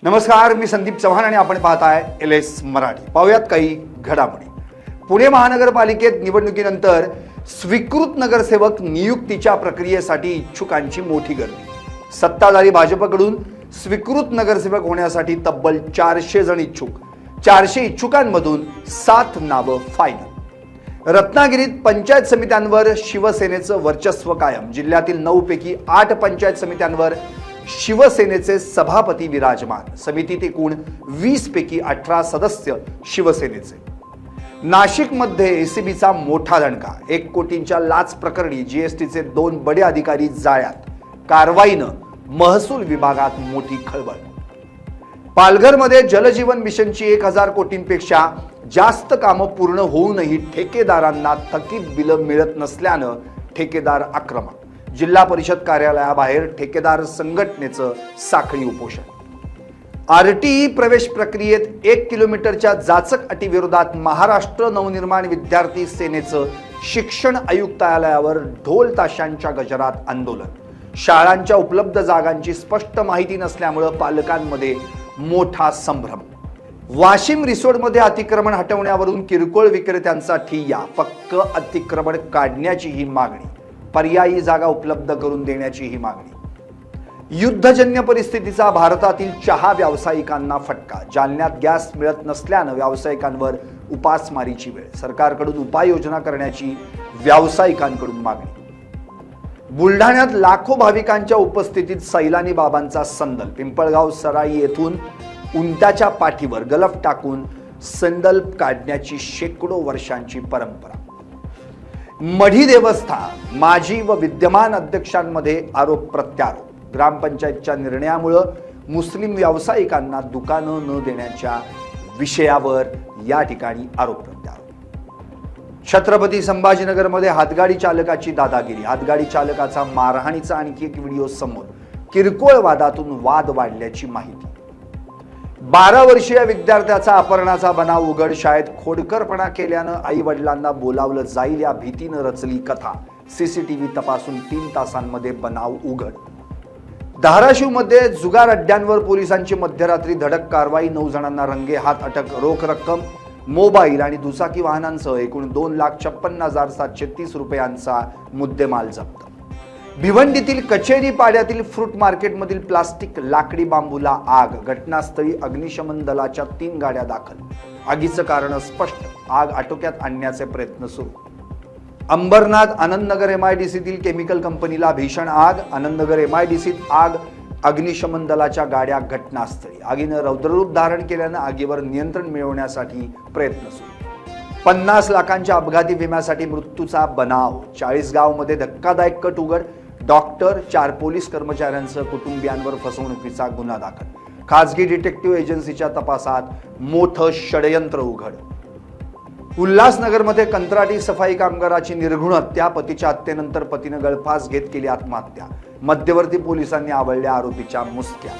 नमस्कार, मी संदीप चव्हाण आणि आपण पाहताय LS मराठी। पाहूयात काही घडामोडी। पुणे महानगरपालिकेत निवडणुकीनंतर स्वीकृत नगरसेवक नियुक्तीच्या प्रक्रियेसाठी इच्छुकांची मोठी गर्दी। सत्ताधारी भाजपकडून स्वीकृत नगरसेवक होण्यासाठी तब्बल 400 जण इच्छुक। 400 इच्छुकांमधून 7 नावं फायनल। रत्नागिरीत पंचायत समित्यांवर शिवसेनेचं वर्चस्व कायम। जिल्ह्यातील 9 पैकी 8 पंचायत समित्यांवर शिवसेनेचे सभापती विराजमान। समितीत एकूण 20 पैकी 18 सदस्य शिवसेनेचे। नाशिकमध्ये एसीबीचा मोठा दणका। 1 कोटींच्या लाच प्रकरणी जीएसटीचे 2 बडे अधिकारी जाळ्यात। कारवाईनं महसूल विभागात मोठी खळबळ। पालघरमध्ये जलजीवन मिशनची 1000 कोटींपेक्षा जास्त कामं पूर्ण होऊनही ठेकेदारांना थकीत बिलं मिळत नसल्यानं ठेकेदार आक्रमक। जिल्हा परिषद कार्यालयाबाहेर ठेकेदार संघटनेचं साखळी उपोषण। आरटीई प्रवेश प्रक्रियेत 1 किलोमीटरच्या जाचक अटीविरोधात महाराष्ट्र नवनिर्माण विद्यार्थी सेनेचं शिक्षण आयुक्तालयावर ढोल ताशांच्या गजरात आंदोलन। शाळांच्या उपलब्ध जागांची स्पष्ट माहिती नसल्यामुळे पालकांमध्ये मोठा संभ्रम। वाशिम रिसोर्टमध्ये अतिक्रमण हटवण्यावरून किरकोळ विक्रेत्यांचा ठिय्या। पक्क अतिक्रमण काढण्याची ही मागणी। पर्यायी जागा उपलब्ध करून देण्याची ही मागणी। युद्धजन्य परिस्थितीचा भारतातील चहा व्यावसायिकांना फटका। जालन्यात गॅस मिळत नसल्यानं व्यावसायिकांवर उपासमारीची वेळ। सरकारकडून उपाययोजना करण्याची व्यावसायिकांकडून मागणी। बुलढाण्यात लाखो भाविकांच्या उपस्थितीत सैलानी बाबांचा संदल। पिंपळगाव सराई येथून उंटाच्या पाठीवर गलफ टाकून संदल काढण्याची शेकडो वर्षांची परंपरा। मढी देवस्था माजी व विद्यमान अध्यक्षांमध्ये आरोप प्रत्यारोप। ग्रामपंचायतच्या निर्णयामुळे मुस्लिम व्यावसायिकांना दुकानं न देण्याच्या विषयावर या ठिकाणी आरोप प्रत्यारोप। छत्रपती संभाजीनगरमध्ये हातगाडी चालकाची दादागिरी। हातगाडी चालकाचा मारहाणीचा आणखी एक व्हिडिओ समोर। किरकोळ वादातून वाद वाढल्याची माहिती। 12 वर्षीय विद्यार्थ्याचा अपहरणाचा बनाव उघड। शाळेत खोडकरपणा केल्यानं आई वडिलांना बोलावलं जाईल या भीतीनं रचली कथा। सीसीटीव्ही तपासून 3 तासांमध्ये बनाव उघड। धाराशिवमध्ये जुगार अड्ड्यांवर पोलिसांची मध्यरात्री धडक कारवाई। 9 जणांना रंगेहात अटक। रोख रक्कम, मोबाईल आणि दुचाकी वाहनांसह एकूण 2,56,730 रुपयांचा मुद्देमाल जप्त। भिवंडीतील कचेरी पाड्यातील फ्रूट मार्केटमधील प्लास्टिक लाकडी बांबूला आग। घटनास्थळी अग्निशमन दलाच्या 3 गाड्या दाखल। आगीचं कारण स्पष्ट। आग आटोक्यात आणण्याचे प्रयत्न सुरू। अंबरनाथ आनंदनगर MIDCतील केमिकल कंपनीला भीषण आग। आनंदनगर MIDCत आग। अग्निशमन दलाच्या गाड्या घटनास्थळी। आगीनं रौद्ररूप धारण केल्यानं आगीवर नियंत्रण मिळवण्यासाठी प्रयत्न सुरू। 50 लाखांच्या अपघाती विम्यासाठी मृत्यूचा बनाव। 40गाव मध्ये धक्कादायक कट उघड। डॉक्टर, 4 पोलीस कर्मचाऱ्यांसह कुटुंबियांवर फसवणुकीचा गुन्हा दाखल। खासगी डिटेक्टिव्ह एजन्सीच्या तपासात मोठं षडयंत्र उघड। उल्हासनगरमध्ये कंत्राटी सफाई कामगाराची निर्घृण हत्या। पतीच्या हत्येनंतर पतीनं गळफास घेत केली आत्महत्या। मध्यवर्ती पोलिसांनी आवळल्या आरोपीच्या मुसक्या।